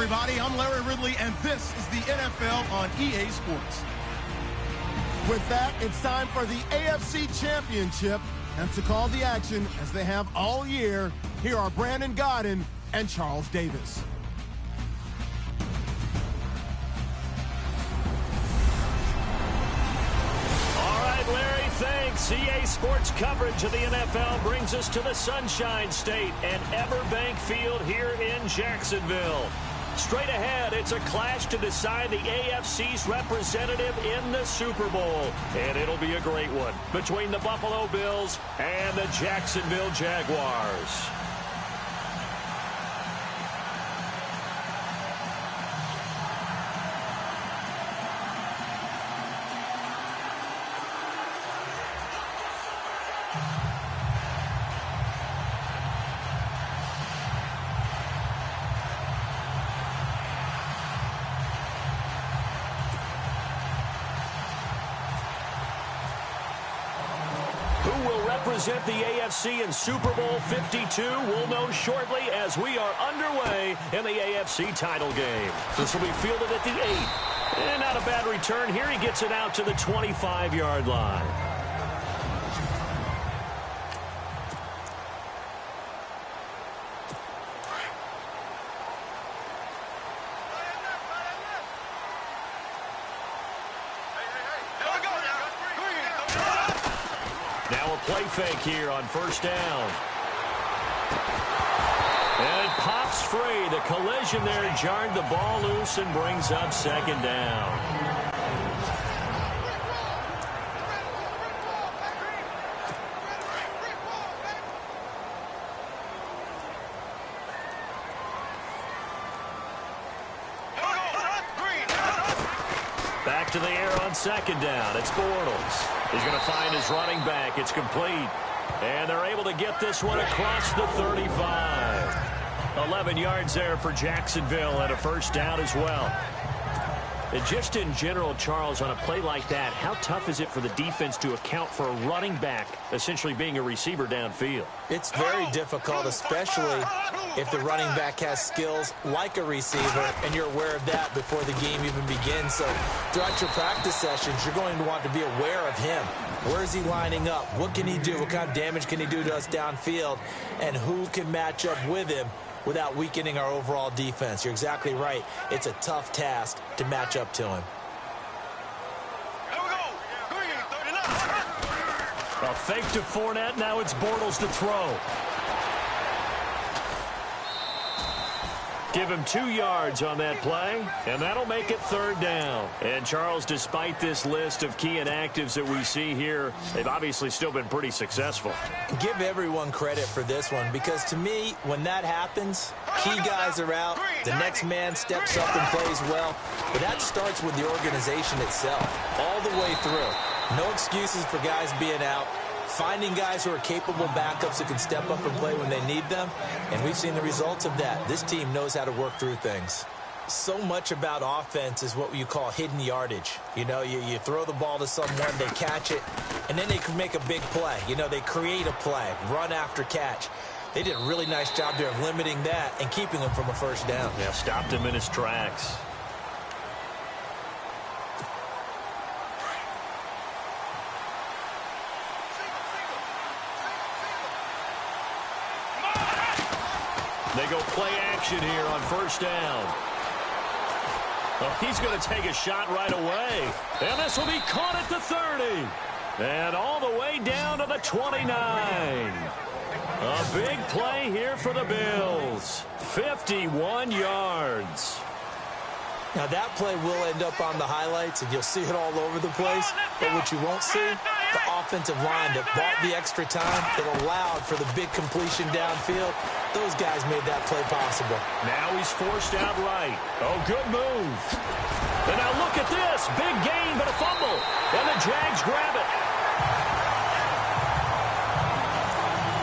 everybody. I'm Larry Ridley, and this is the NFL on EA Sports. With that, it's time for the AFC Championship. And to call the action, as they have all year, here are Brandon Godden and Charles Davis. Larry, thanks. EA Sports coverage of the NFL brings us to the Sunshine State and Everbank Field here in Jacksonville. Straight ahead, it's a clash to decide the AFC's representative in the Super Bowl. And it'll be a great one between the Buffalo Bills and the Jacksonville Jaguars. Represent the AFC in Super Bowl 52. We'll know shortly as we are underway in the AFC title game. This will be fielded at the 8. And not a bad return here. He gets it out to the 25-yard line. Play fake here on first down. And it pops free. The collision there jarred the ball loose and brings up second down. Back to the air on second down. It's Bortles. He's going to find his running back. It's complete. And they're able to get this one across the 35. 11 yards there for Jacksonville and a first down as well. And just in general, Charles, on a play like that, how tough is it for the defense to account for a running back essentially being a receiver downfield? It's very difficult, especially if the running back has skills like a receiver, and you're aware of that before the game even begins. So throughout your practice sessions, you're going to want to be aware of him. Where is he lining up? What can he do? What kind of damage can he do to us downfield? And who can match up with him without weakening our overall defense? You're exactly right. It's a tough task to match up to him. A fake to Fournette. Now it's Bortles to throw. Give him 2 yards on that play, and that'll make it third down. And, Charles, despite this list of key inactives that we see here, they've obviously still been pretty successful. Give everyone credit for this one, because to me, when that happens, key guys are out, the next man steps up and plays well, but that starts with the organization itself, all the way through. No excuses for guys being out. Finding guys who are capable backups who can step up and play when they need them, and we've seen the results of that. This team knows how to work through things. So much about offense is what you call hidden yardage. You know, you throw the ball to someone, they catch it, and then they can make a big play. You know, they create a play, run after catch. They did a really nice job there of limiting that and keeping him from a first down. Yeah, stopped him in his tracks. They go play action here on first down. Oh, he's going to take a shot right away. And this will be caught at the 30. And all the way down to the 29. A big play here for the Bills. 51 yards. Now that play will end up on the highlights, and you'll see it all over the place. But what you won't see, the offensive line that bought the extra time, that allowed for the big completion downfield. Those guys made that play possible. Now he's forced out right. Oh, good move. And now look at this. Big gain, but a fumble. And the Jags grab it.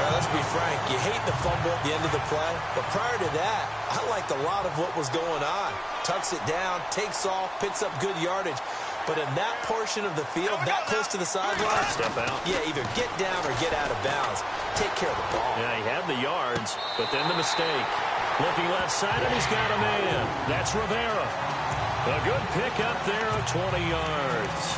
Now, let's be frank. You hate the fumble at the end of the play. But prior to that, I liked a lot of what was going on. Tucks it down, takes off, picks up good yardage. But in that portion of the field, that close to the sideline, step out. Yeah, either get down or get out of bounds. Take care of the ball. Yeah, he had the yards, but then the mistake. Looking left side, and he's got a man. That's Rivera. A good pickup there of 20 yards.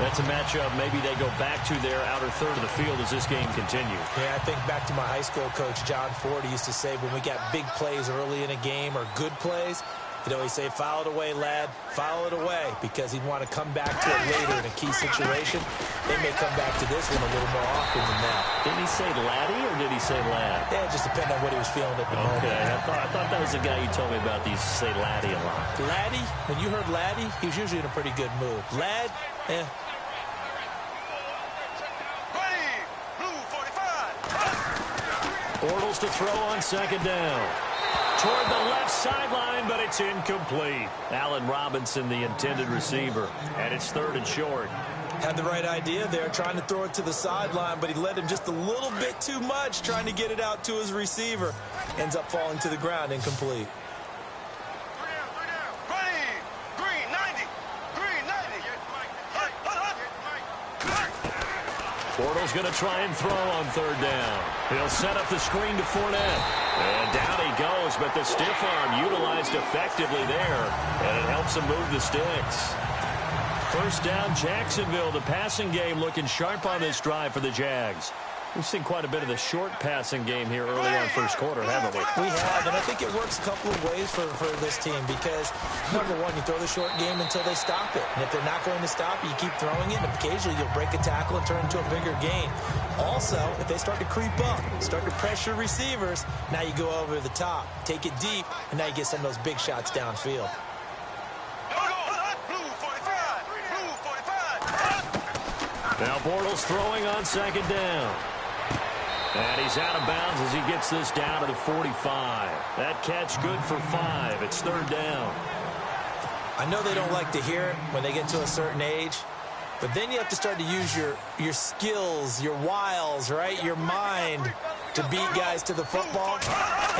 That's a matchup maybe they go back to their outer third of the field as this game continues. Yeah, I think back to my high school coach, John Ford. He used to say when we got big plays early in a game or good plays, he'd always say, foul it away, lad, foul it away, because he'd want to come back to it later in a key situation. They may come back to this one a little more often than that. Didn't he say laddie or did he say lad? Yeah, it just depended on what he was feeling at the moment. Okay, I thought that was the guy you told me about. These say laddie a lot. Laddie, when you heard laddie, he was usually in a pretty good mood. Lad, eh. Bortles to throw on second down. Toward the left sideline, but it's incomplete. Allen Robinson, the intended receiver, and it's 3rd and short. Had the right idea there, trying to throw it to the sideline, but he led him just a little bit too much, trying to get it out to his receiver. Ends up falling to the ground, incomplete. Bortles going to try and throw on 3rd down. He'll set up the screen to Fournette. And down he goes, but the stiff arm utilized effectively there, and it helps him move the sticks. 1st down, Jacksonville. The passing game looking sharp on this drive for the Jags. We've seen quite a bit of the short passing game here early on first quarter, haven't we? We have, and I think it works a couple of ways for this team because, number one, you throw the short game until they stop it. And if they're not going to stop it, you keep throwing it, and occasionally you'll break a tackle and turn it into a bigger gain. Also, if they start to creep up, start to pressure receivers, now you go over the top, take it deep, and now you get some of those big shots downfield. Now Bortles throwing on 2nd down. And he's out of bounds as he gets this down to the 45. That catch good for 5. It's 3rd down. I know they don't like to hear it when they get to a certain age, but then you have to start to use your skills, your wiles, right? Your mind to beat guys to the football.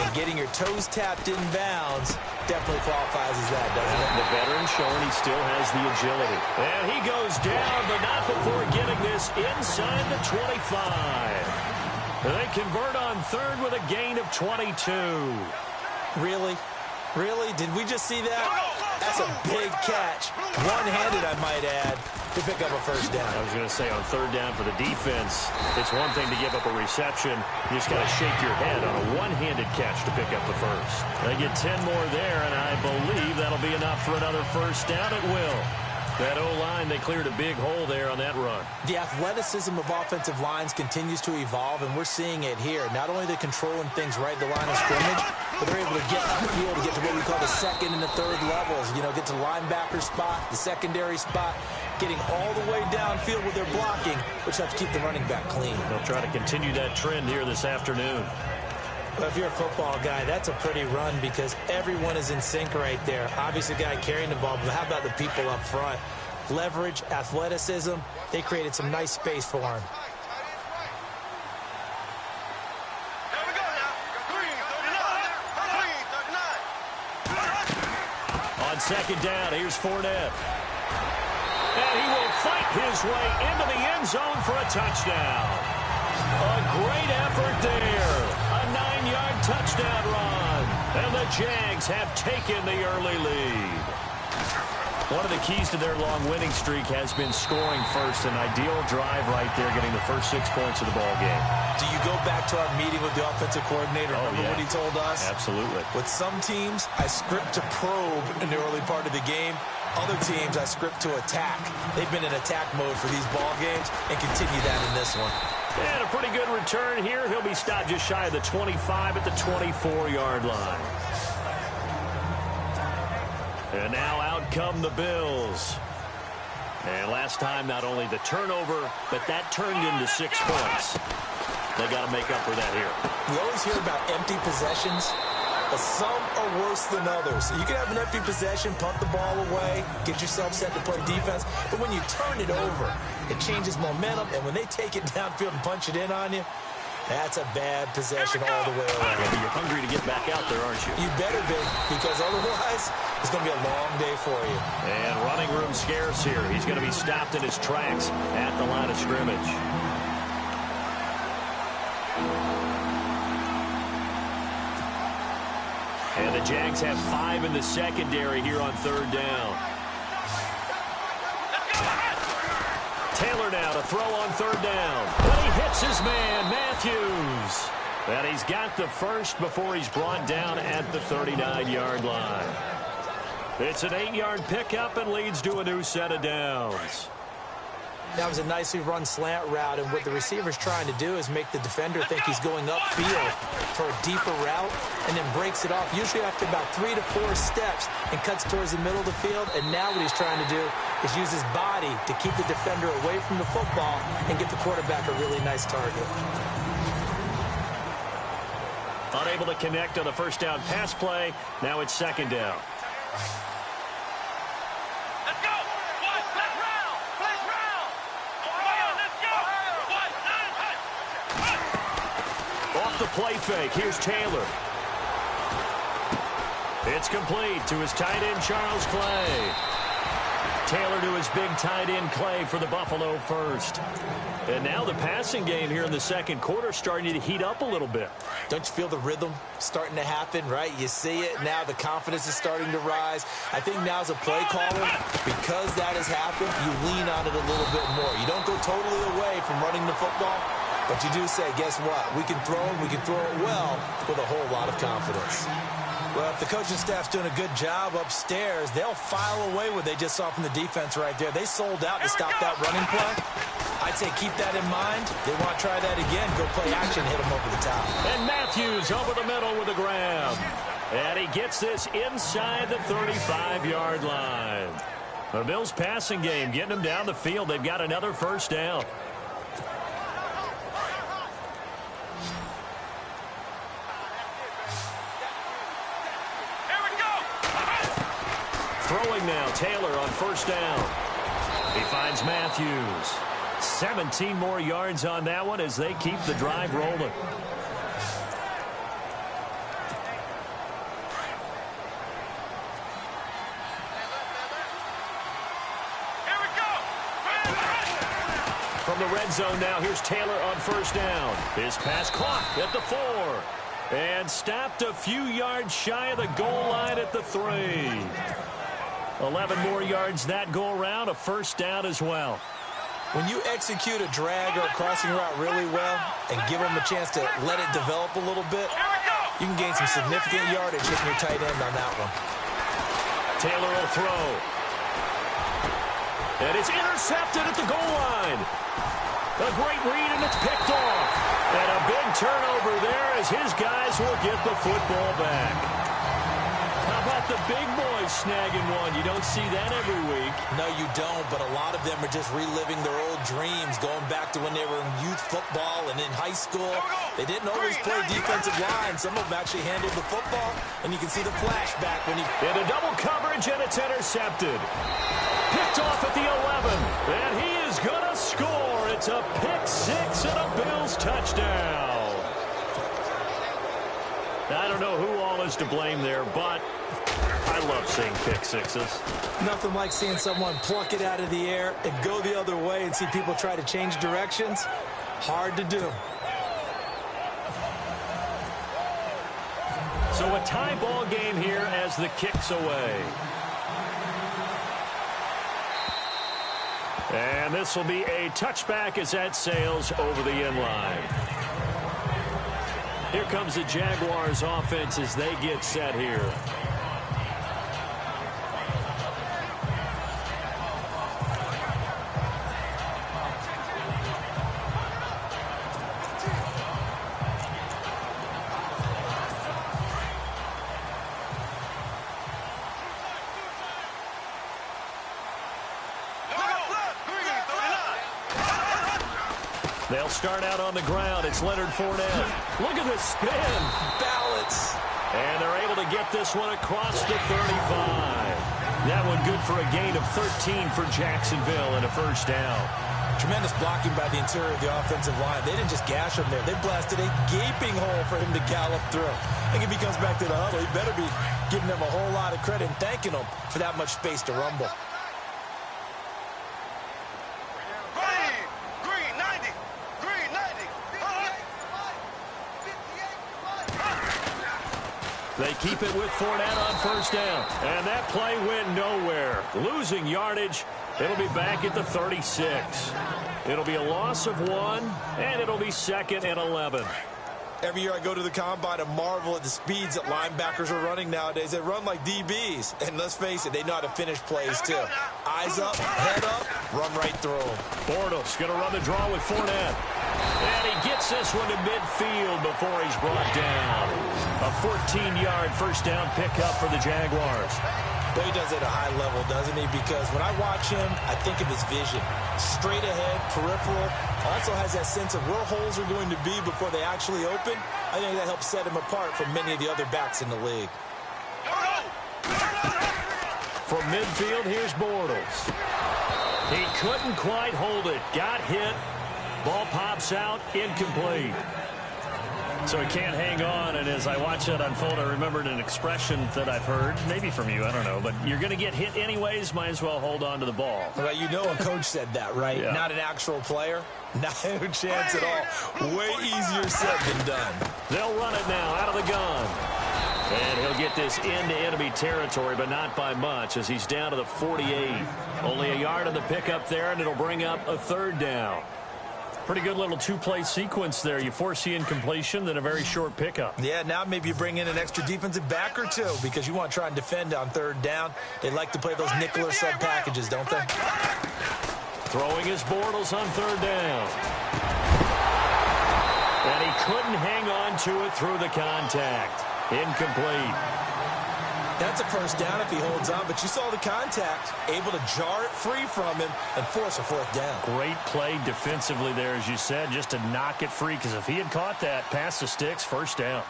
And getting your toes tapped in bounds definitely qualifies as that, doesn't it? The veteran showing he still has the agility. And he goes down, but not before getting this inside the 25. They convert on 3rd with a gain of 22. Really? Really? Did we just see that? That's a big catch. One-handed, I might add, to pick up a 1st down. I was going to say on 3rd down for the defense, it's one thing to give up a reception. You just got to shake your head on a one-handed catch to pick up the 1st. They get 10 more there, and I believe that'll be enough for another 1st down. It will. That O-line, they cleared a big hole there on that run. The athleticism of offensive lines continues to evolve, and we're seeing it here. Not only are they controlling things right at the line of scrimmage, but they're able to get upfield to get to what we call the 2nd and the 3rd levels. You know, get to the linebacker spot, the secondary spot, getting all the way downfield with their blocking, which helps keep the running back clean. They'll try to continue that trend here this afternoon. Well, if you're a football guy, that's a pretty run because everyone is in sync right there. Obviously, the guy carrying the ball, but how about the people up front? Leverage, athleticism, they created some nice space for him. On 2nd down, here's Fournette. And he will fight his way into the end zone for a touchdown. A great effort there. A 9-yard touchdown run. And the Jags have taken the early lead. One of the keys to their long winning streak has been scoring first. An ideal drive right there, getting the first 6 points of the ball game. Do you go back to our meeting with the offensive coordinator? Remember what he told us? Absolutely. With some teams, I script to probe in the early part of the game. Other teams, I script to attack. They've been in attack mode for these ball games and continue that in this one. And a pretty good return here. He'll be stopped just shy of the 25 at the 24-yard line. And now out come the Bills. And last time, not only the turnover, but that turned into 6 points. They got to make up for that here. We always hear about empty possessions, but some are worse than others. You can have an empty possession, punt the ball away, get yourself set to play defense, but when you turn it over, it changes momentum, and when they take it downfield and punch it in on you, that's a bad possession all the way around. You're hungry to get back out there, aren't you? You better be, because otherwise, it's going to be a long day for you. And running room scarce here. He's going to be stopped in his tracks at the line of scrimmage. And the The Jags have 5 in the secondary here on 3rd down. Taylor now to throw on 3rd down. But he hits his man, Matthews. And he's got the first before he's brought down at the 39-yard line. It's an 8-yard pickup and leads to a new set of downs. That was a nicely run slant route, and what the receiver's trying to do is make the defender think he's going upfield for a deeper route and then breaks it off, usually after about 3 to 4 steps, and cuts towards the middle of the field. And now what he's trying to do is use his body to keep the defender away from the football and get the quarterback a really nice target. Unable to connect on the first down pass play. Now it's 2nd down. The play fake. Here's Taylor. It's complete to his tight end, Charles Clay. Taylor to his big tight end, Clay, for the Buffalo first. And now the passing game here in the 2nd quarter starting to heat up a little bit. Don't you feel the rhythm starting to happen, right? You see it. Now the confidence is starting to rise. I think now as a play caller, because that has happened, you lean on it a little bit more. You don't go totally away from running the football, but you do say, guess what? We can throw it. We can throw it well with a whole lot of confidence. Well, if the coaching staff's doing a good job upstairs, they'll file away what they just saw from the defense right there. They sold out to stop that running play. I'd say keep that in mind. They want to try that again. Go play action, hit them over the top. And Matthews over the middle with a grab. And he gets this inside the 35-yard line. The Bills passing game getting them down the field. They've got another first down. Throwing now, Taylor on first down. He finds Matthews. 17 more yards on that one as they keep the drive rolling. From the red zone now, here's Taylor on first down. His pass caught at the 4. And stopped a few yards shy of the goal line at the 3. 11 more yards that go around, a first down as well. When you execute a drag or a crossing route really well and give them a chance to let it develop a little bit, you can gain some significant yardage hitting your tight end on that one. Taylor will throw. And it's intercepted at the goal line. A great read, and it's picked off. And a big turnover there as his guys will get the football back. How about the big boys snagging one? You don't see that every week. No, you don't, but a lot of them are just reliving their old dreams, going back to when they were in youth football and in high school. They didn't always play defensive line. Some of them actually handled the football, and you can see the flashback when he... In a double coverage, and it's intercepted. Picked off at the 11, and he is going to score. It's a pick six and a Bills touchdown. I don't know who all is to blame there, but I love seeing pick sixes. Nothing like seeing someone pluck it out of the air and go the other way and see people try to change directions. Hard to do. So a tie ball game here as the kick's away. And this will be a touchback as that sails over the end line. Here comes the Jaguars offense as they get set here. They'll start out on the ground. It's Leonard Fournette. Look at this spin. Balance. And they're able to get this one across the 35. That one good for a gain of 13 for Jacksonville and a first down. Tremendous blocking by the interior of the offensive line. They didn't just gash him there. They blasted a gaping hole for him to gallop through. I think if he comes back to the huddle, he better be giving them a whole lot of credit and thanking them for that much space to rumble. They keep it with Fournette on first down. And that play went nowhere. Losing yardage. It'll be back at the 36. It'll be a loss of 1, and it'll be 2nd and 11. Every year I go to the combine and marvel at the speeds that linebackers are running nowadays. They run like DBs. And let's face it, they know how to finish plays too. Eyes up, head up, run right through them. Bortles going to run the draw with Fournette. And he gets this one to midfield before he's brought down. A 14-yard first down pickup for the Jaguars. Well, he does it at a high level, doesn't he? Because when I watch him, I think of his vision. Straight ahead, peripheral. Also has that sense of where holes are going to be before they actually open. I think that helps set him apart from many of the other backs in the league. From midfield, here's Bortles. He couldn't quite hold it. Got hit. Ball pops out. Incomplete. So he can't hang on, and as I watch that unfold, I remembered an expression that I've heard, maybe from you, I don't know, but you're going to get hit anyways, might as well hold on to the ball. Well, you know a coach said that, right? Yeah. Not an actual player. Not a chance at all. Way easier said than done. They'll run it now out of the gun. And he'll get this into enemy territory, but not by much, as he's down to the 48. Only a yard on the pickup there, and it'll bring up a 3rd down. Pretty good little two-play sequence there. You force the incompletion, then a very short pickup. Yeah, now maybe you bring in an extra defensive back or two because you want to try and defend on 3rd down. They like to play those nickel or sub packages, don't they? Throwing his Bortles on 3rd down. And he couldn't hang on to it through the contact. Incomplete. That's a first down if he holds on, but you saw the contact, able to jar it free from him and force a 4th down. Great play defensively there, as you said, just to knock it free, because if he had caught that, past the sticks, 1st down.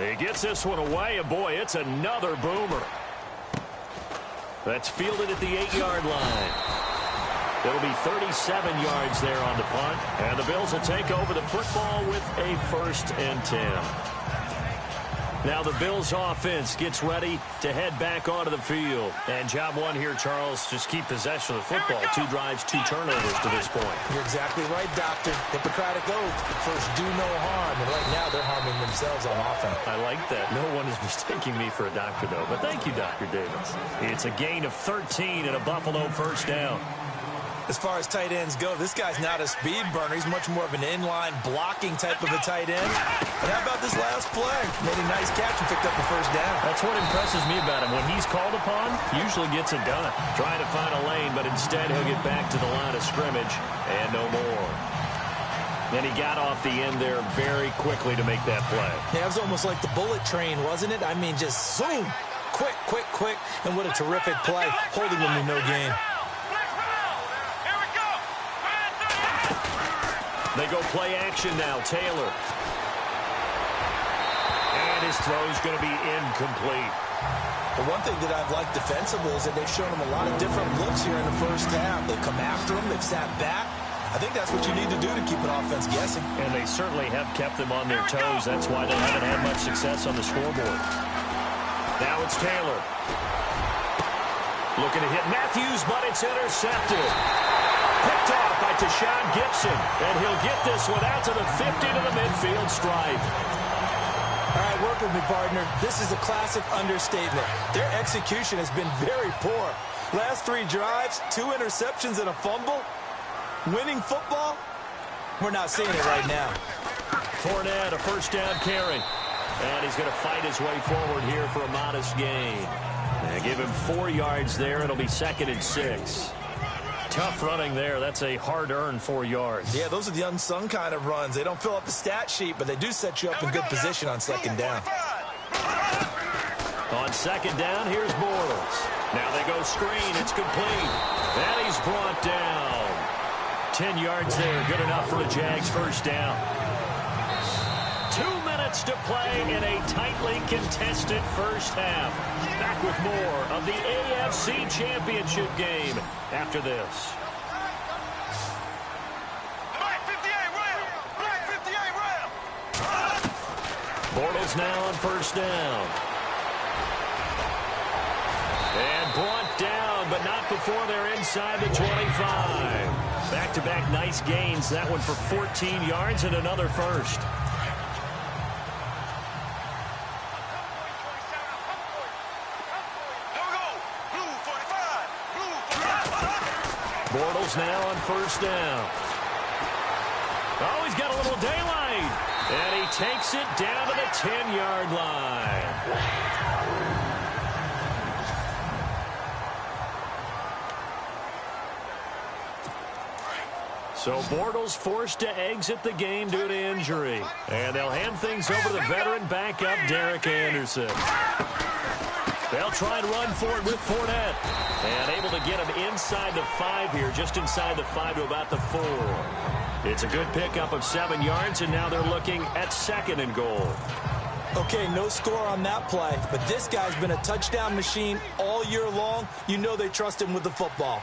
He gets this one away, and boy, it's another boomer. That's fielded at the 8-yard line. It'll be 37 yards there on the punt, and the Bills will take over the football with a 1st and 10. Now the Bills offense gets ready to head back onto the field. And job 1 here, Charles, just keep possession of the football. 2 drives, 2 turnovers to this point. You're exactly right, Doctor. Hippocratic oath. First, do no harm. And right now, they're harming themselves on offense. I like that. No one is mistaking me for a doctor, though. But thank you, Dr. Davis. It's a gain of 13 and a Buffalo 1st down. As far as tight ends go, this guy's not a speed burner. He's much more of an inline blocking type of a tight end. And how about this last play? Made a nice catch and picked up the 1st down. That's what impresses me about him. When he's called upon, he usually gets it done. Trying to find a lane, but instead he'll get back to the line of scrimmage and no more. And he got off the end there very quickly to make that play. Yeah, it was almost like the bullet train, wasn't it? I mean, just zoom. Quick, quick, quick. And what a terrific play, holding them to no gain. They go play action now. Taylor. And his throw's going to be incomplete. The one thing that I've liked defensively is that they've shown him a lot of different looks here in the 1st half. They've come after him. They've sat back. I think that's what you need to do to keep an offense guessing. And they certainly have kept them on their toes. That's why they haven't had much success on the scoreboard. Now it's Taylor. Looking to hit Matthews, but it's intercepted. Picked off by Tashawn Gibson, and he'll get this one out to the 50 to the midfield stripe. All right, work with me, partner. This is a classic understatement. Their execution has been very poor. Last 3 drives, 2 interceptions and a fumble. Winning football? We're not seeing it right now. Fournette, a 1st down carry. And he's going to fight his way forward here for a modest gain. And give him 4 yards there. It'll be 2nd and 6. Tough running there. That's a hard-earned 4 yards. Yeah, those are the unsung kind of runs. They don't fill up the stat sheet, but they do set you up in good position on 2nd down. On 2nd down, here's Bortles. Now they go screen. It's complete. And he's brought down. 10 yards there. Good enough for a Jags 1st down. 2 minutes to play in a tightly contested 1st half. Back with more of the AFC Championship game after this. Bortles now on 1st down. And brought down, but but not before they're inside the 25. Back-to-back nice gains. That one for 14 yards and another first. Bortles now on first down. Oh, he's got a little daylight. And he takes it down to the 10-yard line. So Bortles forced to exit the game due to injury. And they'll hand things over to the veteran backup, Derek Anderson. They'll try and run for it with Fournette. And able to get him inside the 5 here, just inside the 5 to about the 4. It's a good pickup of 7 yards, and now they're looking at 2nd and goal. Okay, no score on that play, but this guy's been a touchdown machine all year long. You know they trust him with the football.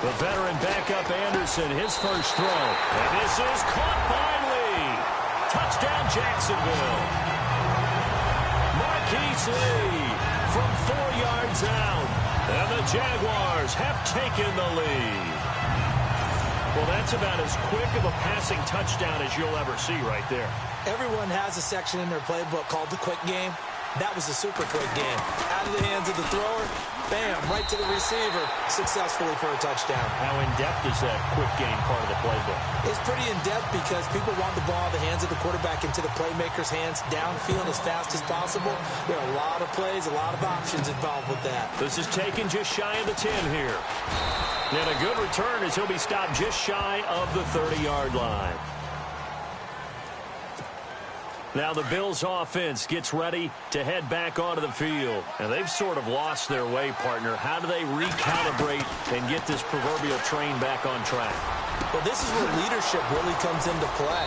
The veteran backup Anderson, his first throw. And this is caught by Lee. Touchdown Jacksonville. Marquise Lee from 4 yards out. And the Jaguars have taken the lead. Well, that's about as quick of a passing touchdown as you'll ever see right there. Everyone has a section in their playbook called the quick game. That was a super quick game. Out of the hands of the thrower, bam, right to the receiver, successfully for a touchdown. How in-depth is that quick game part of the playbook? It's pretty in-depth because people want the ball in the hands of the quarterback into the playmaker's hands downfield as fast as possible. There are a lot of plays, a lot of options involved with that. This is taken just shy of the 10 here. And a good return as he'll be stopped just shy of the 30-yard line. Now the Bills offense gets ready to head back onto the field. And they've sort of lost their way, partner. How do they recalibrate and get this proverbial train back on track? Well, this is where leadership really comes into play.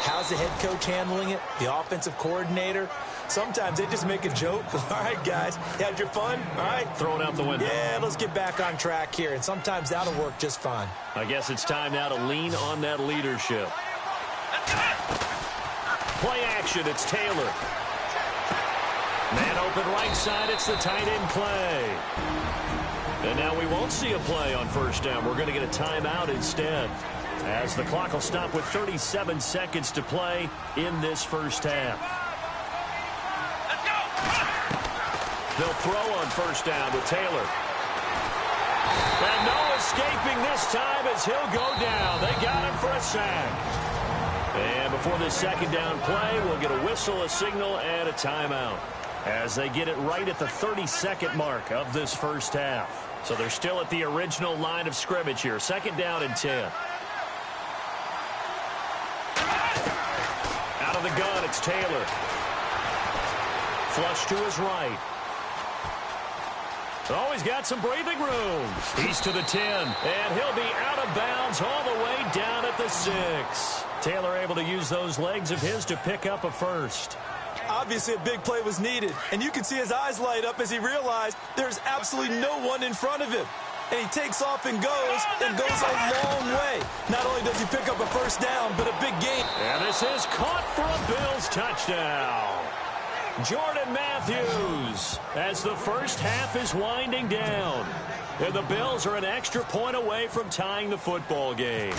How's the head coach handling it? The offensive coordinator? Sometimes they just make a joke. All right, guys, you had your fun? All right. Throw it out the window. Yeah, let's get back on track here. And sometimes that'll work just fine. I guess it's time now to lean on that leadership. Play action, it's Taylor. Man open right side, it's the tight end play. And now we won't see a play on first down. We're going to get a timeout instead, as the clock will stop with 37 seconds to play in this first half. They'll throw on first down with Taylor. And no escaping this time as he'll go down. They got him for a sack. And before this second down play, we'll get a whistle, a signal, and a timeout as they get it right at the 32nd mark of this first half. So they're still at the original line of scrimmage here. 2nd down and 10. Out of the gun, it's Taylor. Flush to his right. Oh, he's got some breathing room. He's to the 10, and he'll be out of bounds all the way down at the 6. Taylor able to use those legs of his to pick up a first. Obviously, a big play was needed, and you can see his eyes light up as he realized there's absolutely no one in front of him. And he takes off and goes a long way. Not only does he pick up a first down, but a big gain. And this is caught for a Bills touchdown. Jordan Matthews as the first half is winding down. And the Bills are an extra point away from tying the football game.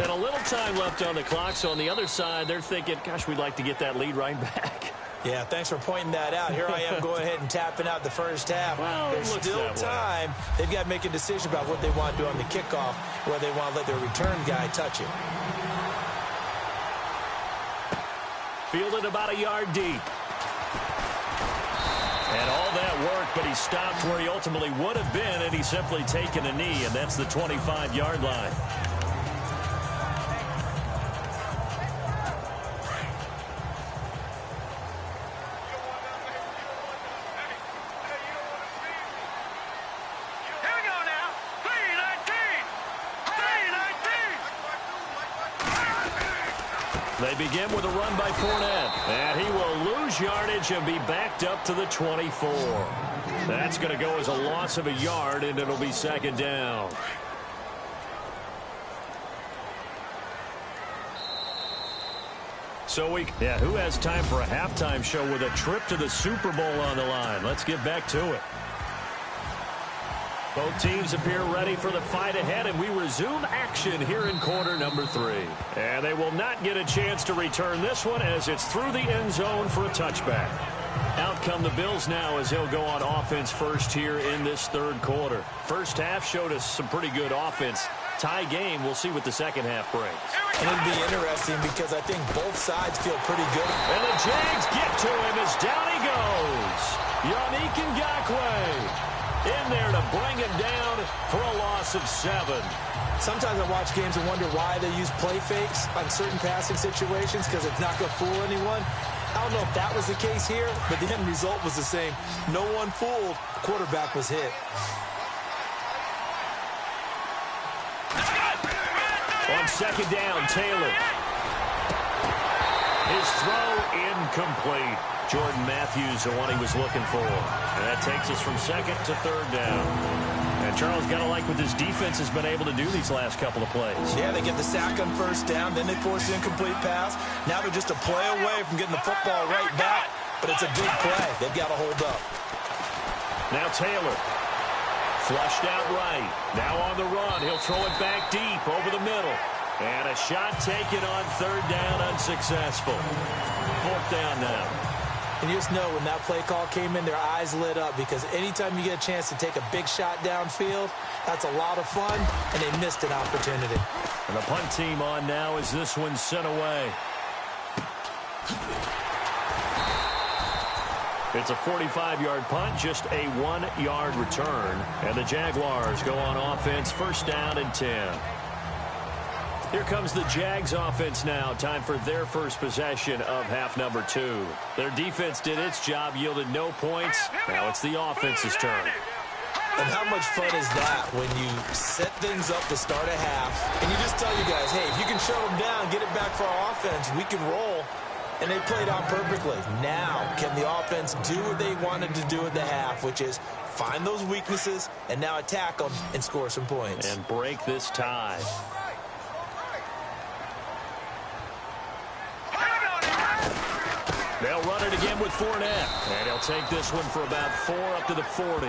And a little time left on the clock, so on the other side, they're thinking, gosh, we'd like to get that lead right back. Yeah, thanks for pointing that out. Here I am going ahead and tapping out the first half. Well, there's still time. They've got to make a decision about what they want to do on the kickoff, where they want to let their return guy touch it. Fielded about a yard deep. And all that work, but he stopped where he ultimately would have been, and he's simply taken a knee, and that's the 25-yard line. They begin with a run by Fournette, and he will lose yardage and be backed up to the 24. That's going to go as a loss of a yard, and it'll be 2nd down. Who has time for a halftime show with a trip to the Super Bowl on the line? Let's get back to it. Both teams appear ready for the fight ahead, and we resume action here in quarter number 3. And they will not get a chance to return this one as it's through the end zone for a touchback. Out come the Bills now as he'll go on offense first here in this third quarter. First half showed us some pretty good offense. Tie game. We'll see what the second half brings. And it'll be interesting because I think both sides feel pretty good. And the Jags get to him as down he goes. Yannick Ngakoue in there to bring him down for a loss of 7. Sometimes I watch games and wonder why they use play fakes on certain passing situations because it's not going to fool anyone. I don't know if that was the case here, but the end result was the same. No one fooled. The quarterback was hit. On second down, Taylor. His throw incomplete. Jordan Matthews, the one he was looking for. And that takes us from second to third down. And Charles, got to like what this defense has been able to do these last couple of plays. Yeah, they get the sack on first down, then they force the incomplete pass. Now they're just a play away from getting the football right back. But it's a big play. They've got to hold up. Now Taylor. Flushed out right. Now on the run. He'll throw it back deep over the middle. And a shot taken on third down, unsuccessful. Fourth down now. And you just know when that play call came in, their eyes lit up because anytime you get a chance to take a big shot downfield, that's a lot of fun, and they missed an opportunity. And the punt team on now as this one's sent away. It's a 45-yard punt, just a 1-yard return. And the Jaguars go on offense, first down and 10. Here comes the Jags offense now. Time for their first possession of half number 2. Their defense did its job, yielded no points. Now it's the offense's turn. And how much fun is that when you set things up to start a half, and you just tell you guys, hey, if you can shut them down, get it back for our offense, we can roll. And they played out perfectly. Now, can the offense do what they wanted to do at the half, which is find those weaknesses and now attack them and score some points. And break this tie. They'll run it again with Fournette. And he'll take this one for about 4 up to the 40.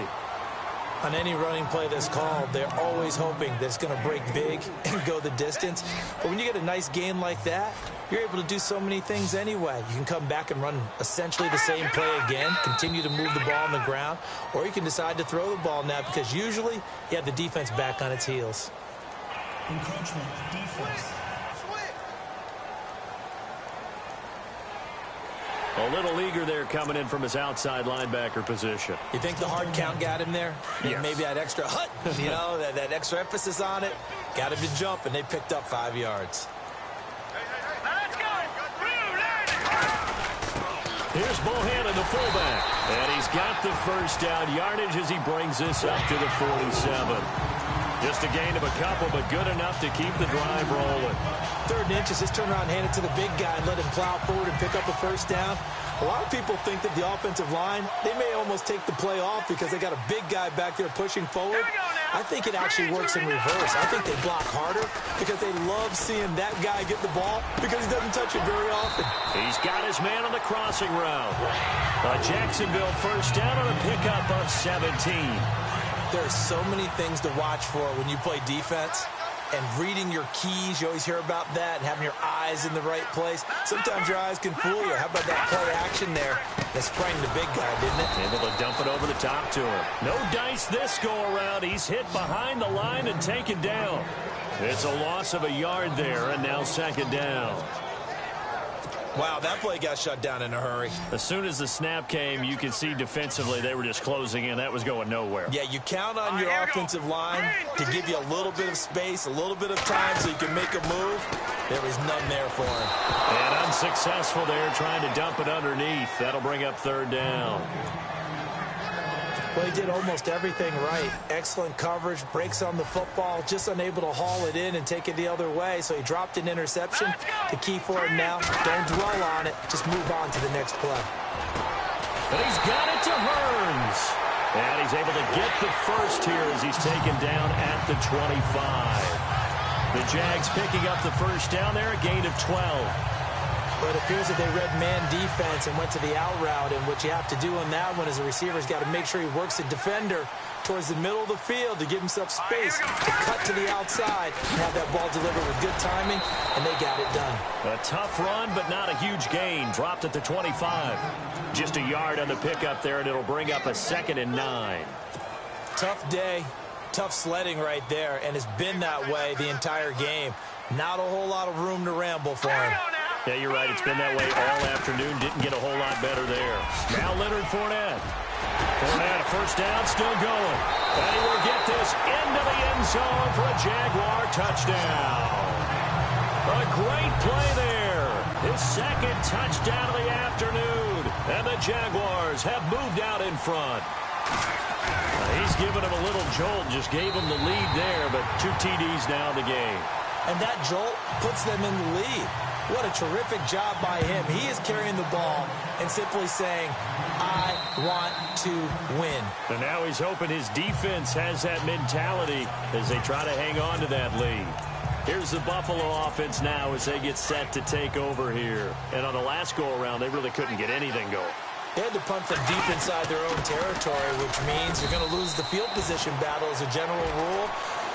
On any running play that's called, they're always hoping that it's going to break big and go the distance. But when you get a nice gain like that, you're able to do so many things anyway. You can come back and run essentially the same play again, continue to move the ball on the ground, or you can decide to throw the ball now because usually you have the defense back on its heels. Encroachment, defense. A little eager there coming in from his outside linebacker position. You think the hard count got him there? Yes. Maybe that extra hut, you know, that extra emphasis on it. Got him to jump, and they picked up 5 yards. Let's go! Here's Bohannon, the fullback. And he's got the first down yardage as he brings this up to the 47. Just a gain of a couple, but good enough to keep the drive rolling. 3rd and inches, just turn around and hand it to the big guy and let him plow forward and pick up a first down. A lot of people think that the offensive line, they may almost take the play off because they got a big guy back there pushing forward. I think it actually works in reverse. I think they block harder because they love seeing that guy get the ball because he doesn't touch it very often. He's got his man on the crossing route. A Jacksonville first down on a pickup of 17. There are so many things to watch for when you play defense. And reading your keys, you always hear about that, and having your eyes in the right place. Sometimes your eyes can fool you. How about that play action there? That sprang the big guy, didn't it? Able to dump it over the top to him. No dice this go-around. He's hit behind the line and taken down. It's a loss of a yard there, and now second down. Wow, that play got shut down in a hurry. As soon as the snap came, you could see defensively they were just closing in. That was going nowhere. Yeah, you count on your offensive line to give you a little bit of space, a little bit of time so you can make a move. There was none there for him. And unsuccessful there trying to dump it underneath. That'll bring up third down. Well, he did almost everything right. Excellent coverage, breaks on the football, just unable to haul it in and take it the other way. So he dropped an interception. The key for him now, don't dwell on it. Just move on to the next play. But he's got it to Hearns. And he's able to get the first here as he's taken down at the 25. The Jags picking up the first down there, a gain of 12. But it appears that they read man defense and went to the out route. And what you have to do on that one is the receiver's got to make sure he works the defender towards the middle of the field to give himself space to cut to the outside and have that ball delivered with good timing, and they got it done. A tough run, but not a huge gain. Dropped at the 25. Just a yard on the pickup there, and it'll bring up a 2nd and 9. Tough day, tough sledding right there, and it's been that way the entire game. Not a whole lot of room to ramble for him. Yeah, you're right. It's been that way all afternoon. Didn't get a whole lot better there. Now Leonard Fournette. Fournette, first down, still going. And he will get this into the end zone for a Jaguar touchdown. A great play there. His 2nd touchdown of the afternoon. And the Jaguars have moved out in front. He's given him a little jolt, just gave him the lead there, but 2 TDs now in the game. And that jolt puts them in the lead. What a terrific job by him. He is carrying the ball and simply saying, I want to win. And now he's hoping his defense has that mentality as they try to hang on to that lead. Here's the Buffalo offense now as they get set to take over here. And on the last go-around, they really couldn't get anything going. They had to punt from deep inside their own territory, which means you're going to lose the field position battle as a general rule.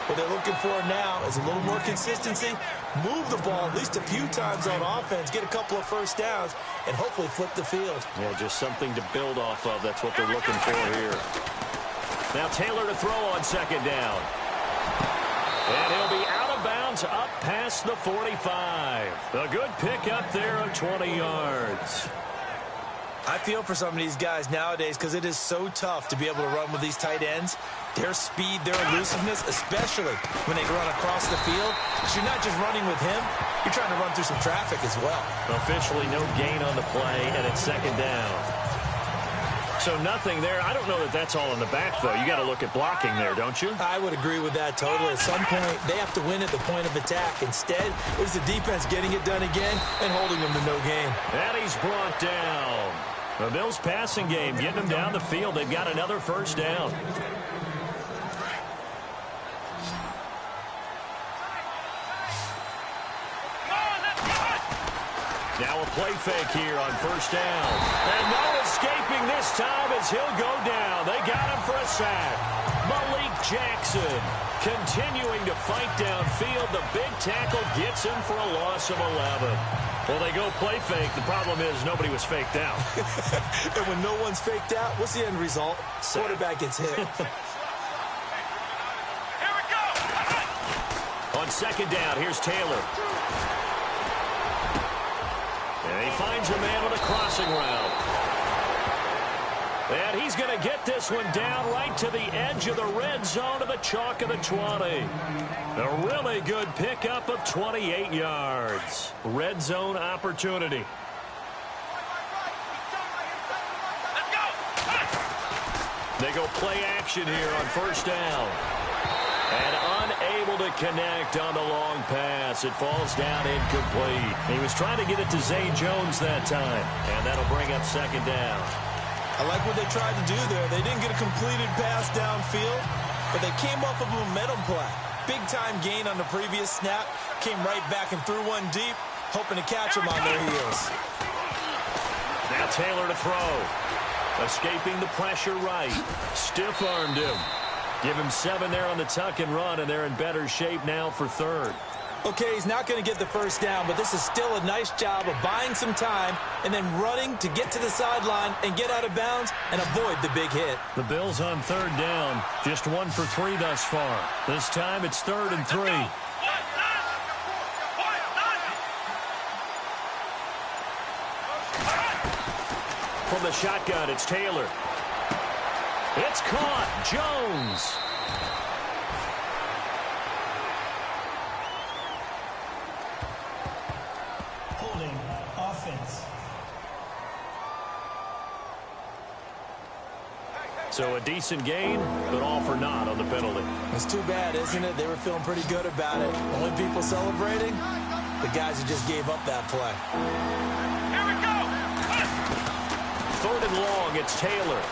What they're looking for now is a little more consistency, move the ball at least a few times on offense, get a couple of first downs, and hopefully flip the field. Yeah, just something to build off of. That's what they're looking for here. Now Taylor to throw on 2nd down. And he'll be out of bounds up past the 45. A good pickup there of 20 yards. I feel for some of these guys nowadays because it is so tough to be able to run with these tight ends. Their speed, their elusiveness, especially when they run across the field. So you're not just running with him, you're trying to run through some traffic as well. Officially no gain on the play, and it's 2nd down. So nothing there. I don't know that that's all in the back, though. You got to look at blocking there, don't you? I would agree with that totally. At some point, they have to win at the point of attack. Instead, it was the defense getting it done again and holding them to no gain. And he's brought down. The Bills passing game, getting them down the field. They've got another first down. Now a play fake here on first down. And no escaping this time as he'll go down. They got him for a sack. Malik Jackson continuing to fight downfield. The big tackle gets him for a loss of 11. Well, they go play fake. The problem is nobody was faked out. And when no one's faked out, what's the end result? Quarterback gets hit. Here we go. On 2nd down, here's Taylor. And he finds a man on a crossing route. And he's going to get this one down right to the edge of the red zone of the chalk of the 20. A really good pickup of 28 yards. Red zone opportunity. Let's go. They go play action here on first down. And unable to connect on the long pass. It falls down incomplete. He was trying to get it to Zay Jones that time. And that'll bring up 2nd down. I like what they tried to do there. They didn't get a completed pass downfield, but they came off of a momentum play. Big-time gain on the previous snap. Came right back and threw one deep, hoping to catch them on their heels. Now Taylor to throw. Escaping the pressure right. Stiff-armed him. Give him 7 there on the tuck and run, and they're in better shape now for 3rd. Okay, he's not going to get the first down, but this is still a nice job of buying some time and then running to get to the sideline and get out of bounds and avoid the big hit. The Bills on 3rd down. Just 1 for 3 thus far. This time it's 3rd and 3. From the shotgun, it's Taylor. It's caught. Jones. Holding offense. So a decent gain, but all for naught on the penalty. It's too bad, isn't it? They were feeling pretty good about it. Only people celebrating, the guys who just gave up that play. Here we go. 3rd and long, it's Taylor.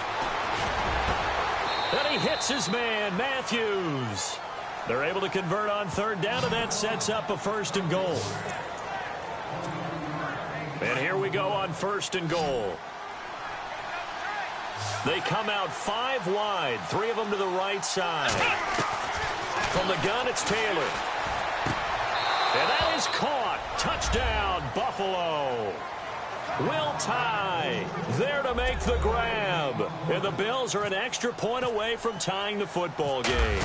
And he hits his man, Matthews. They're able to convert on 3rd down, and that sets up a 1st and goal. And here we go on 1st and goal. They come out 5 wide, 3 of them to the right side. From the gun, it's Taylor. And that is caught. Touchdown, Buffalo. Will tie. There to make the grab. And the Bills are an extra point away from tying the football game.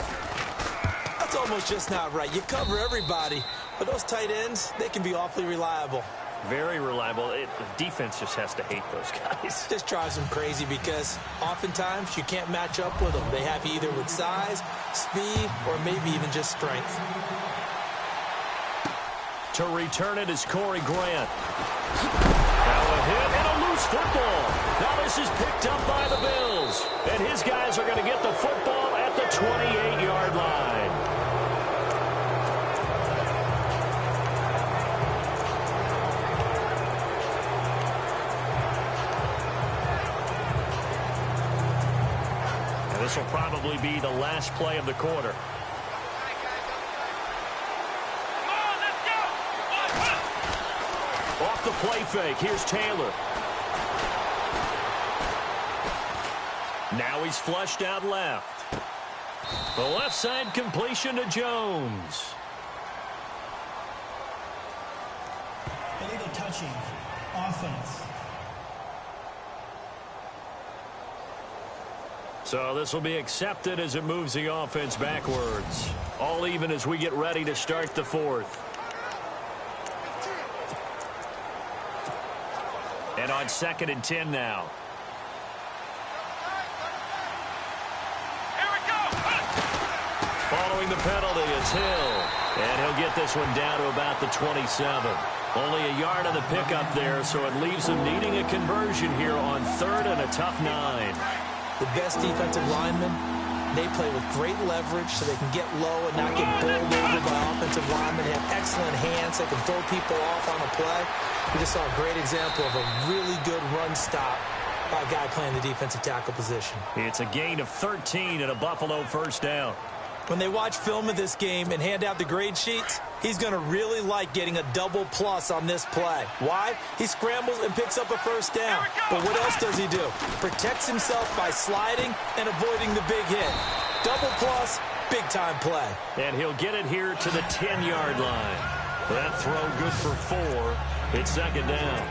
That's almost just not right. You cover everybody, but those tight ends, they can be awfully reliable. Very reliable. The defense just has to hate those guys. Just drives them crazy because oftentimes you can't match up with them. They have you either with size, speed, or maybe even just strength. To return it is Corey Grant. Now a hit and a loose football. Now this is picked up by the Bills. And his guys are going to get the football at the 28-yard line. This will probably be the last play of the quarter. Off the play fake, here's Taylor. Now he's flushed out left. The left side completion to Jones. Illegal touching. Offense. So this will be accepted as it moves the offense backwards. All even as we get ready to start the 4th. And on 2nd and 10 now. Here we go. Following the penalty, it's Hill. And he'll get this one down to about the 27. Only a yard on the pickup there, so it leaves them needing a conversion here on 3rd and a tough 9. The best defensive linemen, they play with great leverage so they can get low and not get bowled over by offensive linemen. They have excellent hands. They can throw people off on a play. We just saw a great example of a really good run stop by a guy playing the defensive tackle position. It's a gain of 13 and a Buffalo 1st down. When they watch film of this game and hand out the grade sheets, he's going to really like getting a double plus on this play. Why? He scrambles and picks up a 1st down. But what else does he do? Protects himself by sliding and avoiding the big hit. Double plus, big-time play. And he'll get it here to the 10-yard line. That throw good for 4. It's 2nd down.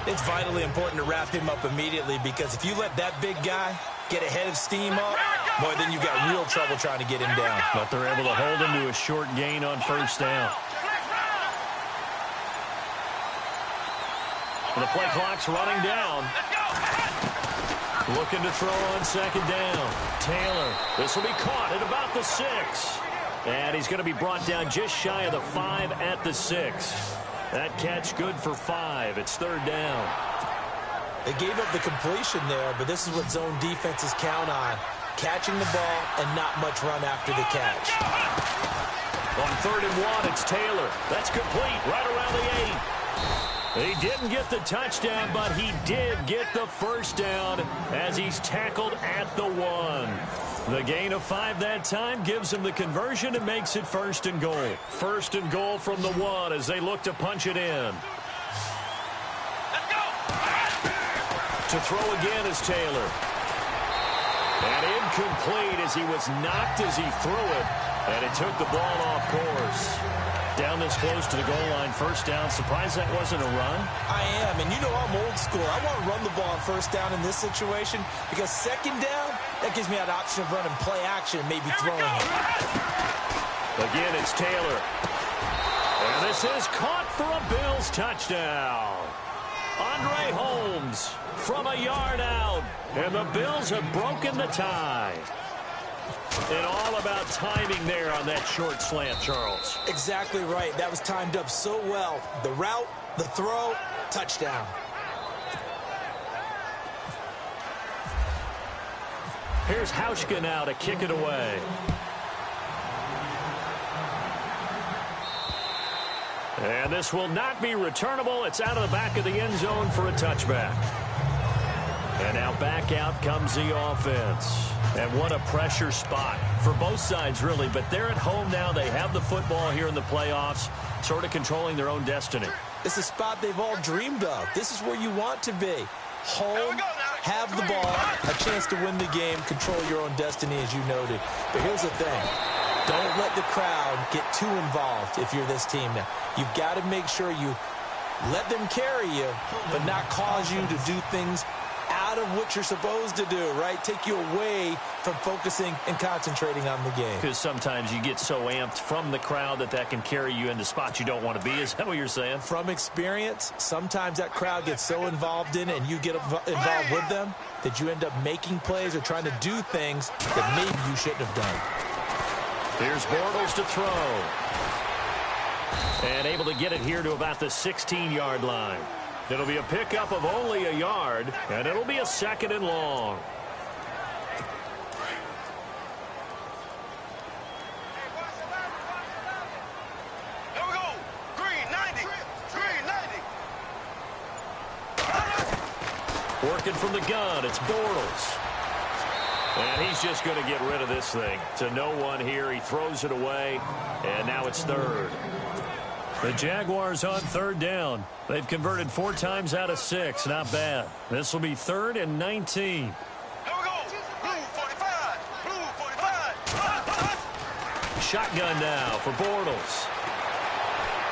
It's vitally important to wrap him up immediately because if you let that big guy get ahead of steam up, boy, then you've got real trouble trying to get him down. But they're able to hold him to a short gain on 1st down. And the play clock's running down. Looking to throw on 2nd down. Taylor, this will be caught at about the 6. And he's going to be brought down just shy of the 5 at the 6. That catch good for 5. It's 3rd down. They gave up the completion there, but this is what zone defenses count on. Catching the ball and not much run after the catch. On 3rd and 1, it's Taylor. That's complete right around the 8. He didn't get the touchdown, but he did get the 1st down as he's tackled at the 1. The gain of 5 that time gives him the conversion and makes it 1st and goal. 1st and goal from the 1 as they look to punch it in. To throw again is Taylor. And incomplete as he was knocked as he threw it. And it took the ball off course. Down this close to the goal line, 1st down. Surprised that wasn't a run? I am, and you know I'm old school. I want to run the ball on 1st down in this situation because 2nd down, that gives me that option of running play action and maybe throwing it. Again, it's Taylor. And this is caught for a Bills touchdown. Andre Holmes from a yard out. And the Bills have broken the tie. And all about timing there on that short slant, Charles. Exactly right. That was timed up so well. The route, the throw, touchdown. Here's Hauschka now to kick it away. And this will not be returnable. It's out of the back of the end zone for a touchback. And now back out comes the offense. And what a pressure spot for both sides, really. But they're at home now. They have the football here in the playoffs, sort of controlling their own destiny. It's a spot they've all dreamed of. This is where you want to be. Home, have the ball, a chance to win the game, control your own destiny, as you noted. But here's the thing. Don't let the crowd get too involved if you're this team now. You've got to make sure you let them carry you, but not cause you to do things out of what you're supposed to do, right? Take you away from focusing and concentrating on the game. Because sometimes you get so amped from the crowd that can carry you into spots you don't want to be. Is that what you're saying? From experience, sometimes that crowd gets so involved in it and you get involved with them that you end up making plays or trying to do things that maybe you shouldn't have done. Here's Bortles to throw. And able to get it here to about the 16-yard line. It'll be a pickup of only a yard, and it'll be a 2nd and long. Here we go. Green 90. Green 90. Working from the gun, it's Bortles. And he's just going to get rid of this thing. To no one here. He throws it away, and now it's 3rd. The Jaguars on 3rd down. They've converted 4 times out of 6. Not bad. This will be 3rd and 19. Here we go. Blue 45. Blue 45. Shotgun now for Bortles.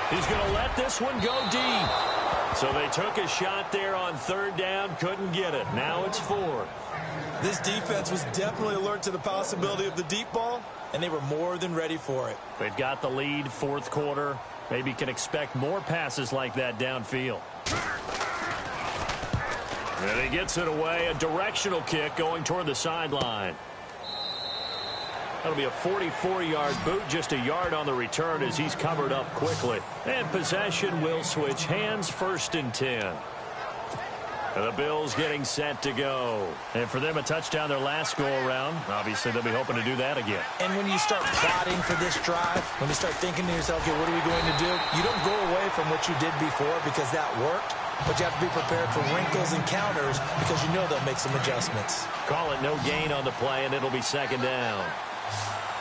He's going to let this one go deep. So they took a shot there on 3rd down. Couldn't get it. Now it's 4th. This defense was definitely alert to the possibility of the deep ball, and they were more than ready for it. They've got the lead, 4th quarter. Maybe can expect more passes like that downfield. And he gets it away. A directional kick going toward the sideline. That'll be a 44-yard boot, just a yard on the return as he's covered up quickly. And possession will switch hands, 1st and 10. And the Bills getting set to go. And for them, a touchdown their last go-around. Obviously, they'll be hoping to do that again. And when you start plotting for this drive, when you start thinking to yourself, okay, what are we going to do? You don't go away from what you did before because that worked. But you have to be prepared for wrinkles and counters because you know they'll make some adjustments. Call it no gain on the play, and it'll be 2nd down.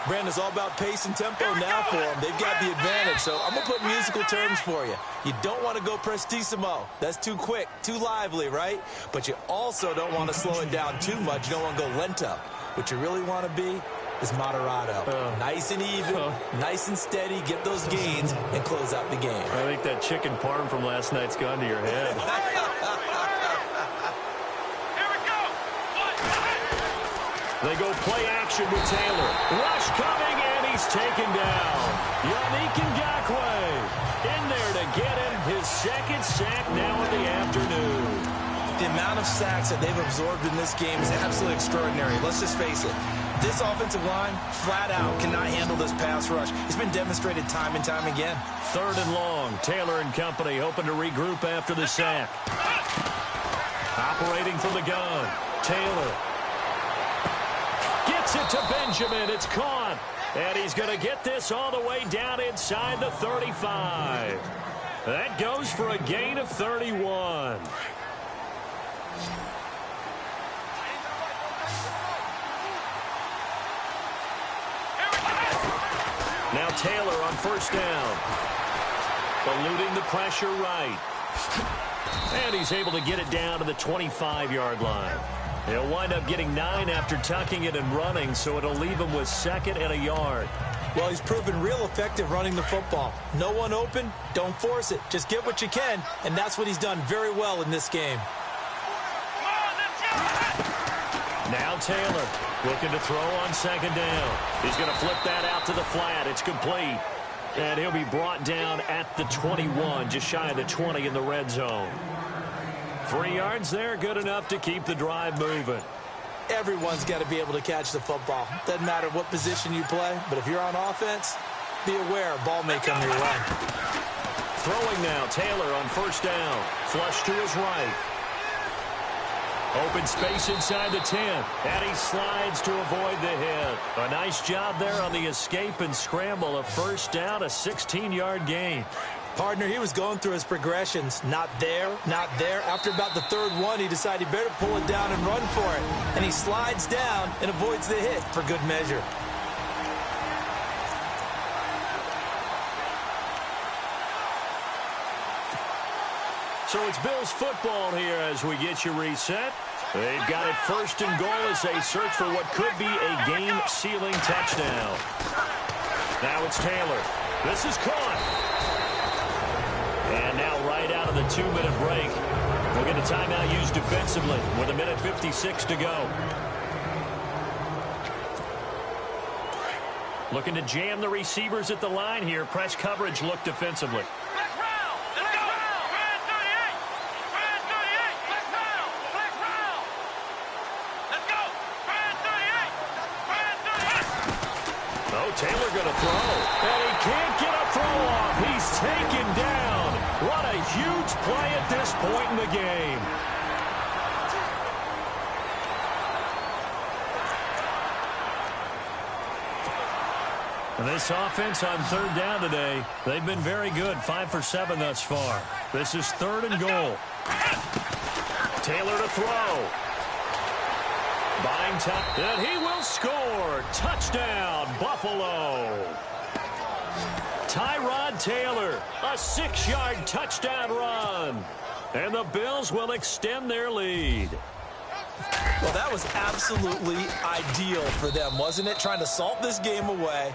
Brandon's all about pace and tempo now for them. They've got the advantage, so I'm going to put musical terms for you. You don't want to go prestissimo. That's too quick, too lively, right? But you also don't want to slow it down too much. You don't want to go lento. What you really want to be is moderato. Nice and even, nice and steady, get those gains, and close out the game. I think that chicken parm from last night's gone to your head. They go play action with Taylor. Rush coming, and he's taken down. Yannick Ngakoue in there to get him his 2nd sack now in the afternoon. The amount of sacks that they've absorbed in this game is absolutely extraordinary. Let's just face it. This offensive line, flat out, cannot handle this pass rush. It's been demonstrated time and time again. 3rd and long. Taylor and company hoping to regroup after the sack. Operating from the gun. Taylor. Gets it to Benjamin. It's caught. And he's going to get this all the way down inside the 35. That goes for a gain of 31. Now Taylor on 1st down. Eluding the pressure right. And he's able to get it down to the 25-yard line. He'll wind up getting 9 after tucking it and running, so it'll leave him with 2nd and a yard. Well, he's proven real effective running the football. No one open, don't force it. Just get what you can, and that's what he's done very well in this game. Now Taylor looking to throw on 2nd down. He's going to flip that out to the flat. It's complete. And he'll be brought down at the 21, just shy of the 20 in the red zone. 3 yards there, good enough to keep the drive moving. Everyone's got to be able to catch the football. Doesn't matter what position you play, but if you're on offense, be aware a ball may come your way. Throwing now, Taylor on 1st down. Flush to his right. Open space inside the 10, and he slides to avoid the hit. A nice job there on the escape and scramble. A 1st down, a 16-yard gain. Partner, he was going through his progressions. Not there, not there. After about the 3rd one, he decided he better pull it down and run for it. And he slides down and avoids the hit for good measure. So it's Bills football here as we get you reset. They've got it first and goal as they search for what could be a game-sealing touchdown. Now it's Taylor. This is caught. And now right out of the 2-minute break, we'll get a timeout used defensively with 1:56 to go. Looking to jam the receivers at the line here. Press coverage look defensively. Taylor going to throw, and he can't get a throw off. He's taken down. What a huge play at this point in the game. And this offense on third down today, they've been very good, 5 for 7 thus far. This is third and goal. Taylor to throw. Buying time, and he will score. Touchdown, Buffalo. Tyrod Taylor, a 6-yard touchdown run. And the Bills will extend their lead. Well, that was absolutely ideal for them, wasn't it? Trying to salt this game away.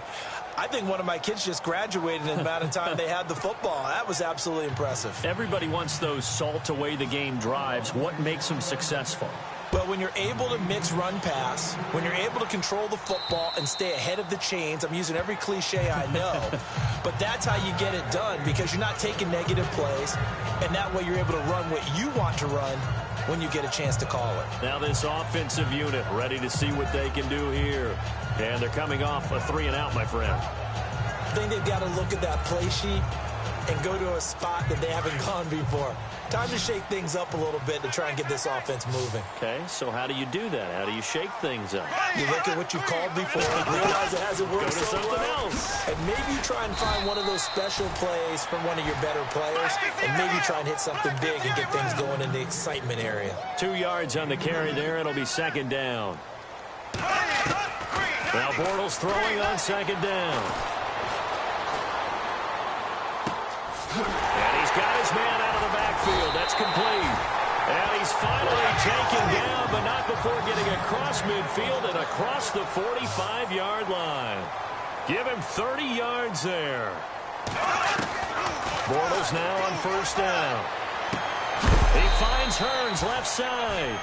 I think one of my kids just graduated in the amount of time they had the football. That was absolutely impressive. Everybody wants those salt away the game drives. What makes them successful? Well, when you're able to mix run-pass, when you're able to control the football and stay ahead of the chains, I'm using every cliche I know, but that's how you get it done because you're not taking negative plays, and that way you're able to run what you want to run when you get a chance to call it. Now this offensive unit ready to see what they can do here. And they're coming off a 3-and-out, my friend. I think they've got to look at that play sheet and go to a spot that they haven't gone before. Time to shake things up a little bit to try and get this offense moving. Okay, so how do you do that? How do you shake things up? You look at what you've called before, realize it hasn't worked Go to something else. and maybe you try and find one of those special plays from one of your better players, and maybe try and hit something big and get things going in the excitement area. 2 yards on the carry there. It'll be second down. Now Bortles throwing on second down. And he's got his man out of the backfield. That's complete. And he's finally taken down, but not before getting across midfield and across the 45-yard line. Give him 30 yards there. Bortles now on first down. He finds Hearns left side.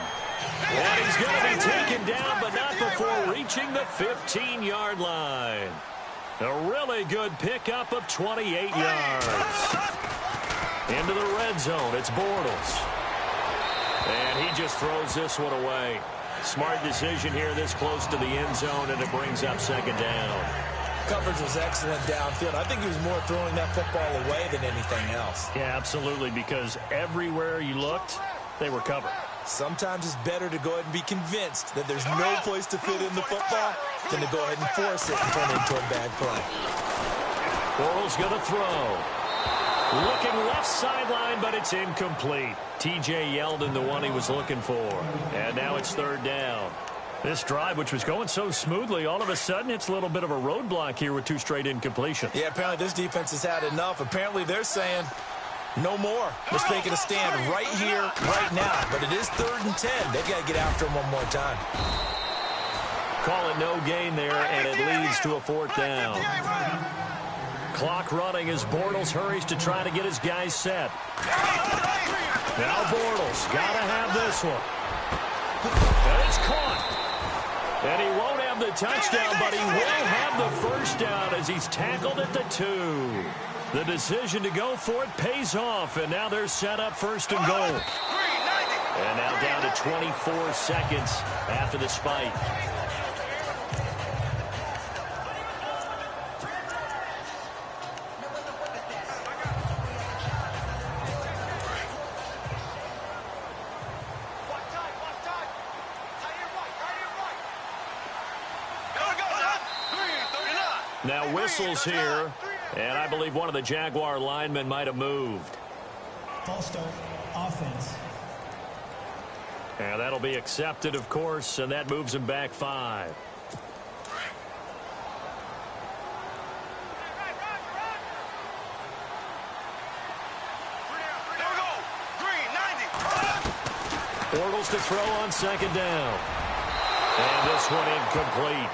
And he's going to be taken down, but not before reaching the 15-yard line. A really good pickup of 28 yards. Into the red zone, it's Bortles. And he just throws this one away. Smart decision here this close to the end zone, and it brings up second down. Coverage was excellent downfield. I think he was more throwing that football away than anything else. Yeah, absolutely, because everywhere you looked, they were covered. Sometimes it's better to go ahead and be convinced that there's no place to fit in the football than to go ahead and force it and turn it into a bad play. Bortles going to throw. Looking left sideline, but it's incomplete. T.J. Yeldon, the one he was looking for. And now it's third down. This drive, which was going so smoothly, all of a sudden it's a little bit of a roadblock here with 2 straight incompletions. Yeah, apparently this defense has had enough. Apparently they're saying no more. They're taking a stand right here, right now. But it is 3rd and 10. They've got to get after him one more time. Call it no gain there, and it leads to a 4th down. Clock running as Bortles hurries to try to get his guys set. Now Bortles got to have this one. And it's caught. And he won't have the touchdown, but he will have the first down as he's tackled at the 2. The decision to go for it pays off, and now they're set up first and goal. And now down to 24 seconds after the spike. Now whistles here, and I believe one of the Jaguar linemen might have moved. False start, offense. And that'll be accepted, of course, and that moves him back 5. Bortles to throw on second down. And this one incomplete.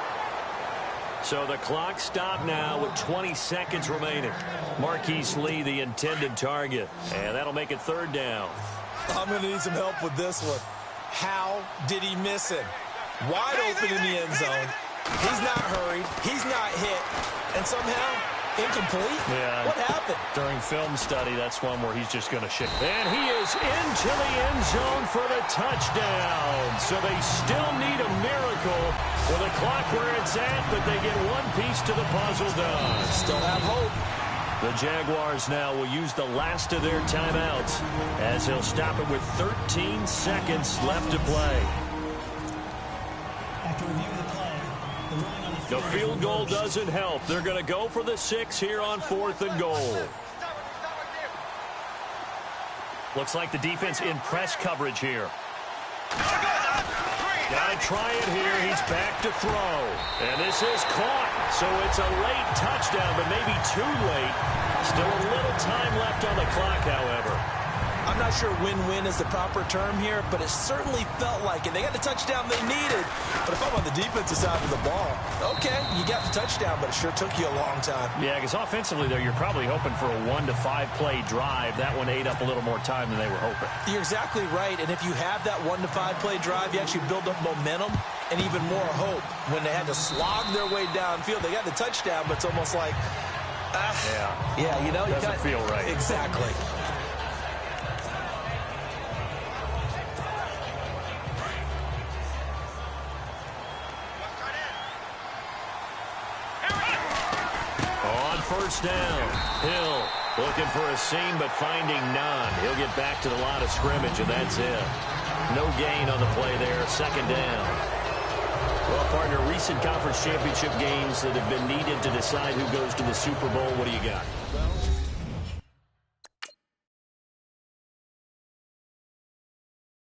So the clock stopped now with 20 seconds remaining. Marquise Lee, the intended target. And that'll make it third down. I'm going to need some help with this one. How did he miss him? Wide open in the end zone. He's not hurried. He's not hit. And somehow, incomplete? Yeah. What happened? During film study, that's one where he's just going to shake. And he is into the end zone for the touchdown. So they still need a miracle with the clock where it's at, but they get one piece to the puzzle done. Still have hope. The Jaguars now will use the last of their timeouts as he'll stop it with 13 seconds left to play. After reviewing the play, the ruling on The field goal doesn't help. They're going to go for the 6 here on 4th and goal. Looks like the defense in press coverage here. Got to try it here. He's back to throw. And this is caught. So it's a late touchdown, but maybe too late. Still a little time left on the clock, however. I'm not sure win-win is the proper term here, but it certainly felt like it. They got the touchdown they needed. But if I'm on the defensive side of the ball, okay, you got the touchdown, but it sure took you a long time. Yeah, because offensively there, you're probably hoping for a 1 to 5 play drive. That one ate up a little more time than they were hoping. You're exactly right, and if you have that 1 to 5 play drive, you actually build up momentum and even more hope. When they had to slog their way downfield, they got the touchdown, but it's almost like, yeah, you know, doesn't feel right. Exactly. First down. Hill looking for a seam, but finding none. He'll get back to the line of scrimmage, and that's it. No gain on the play there. Second down. Well, partner, recent conference championship games that have been needed to decide who goes to the Super Bowl. What do you got? Well,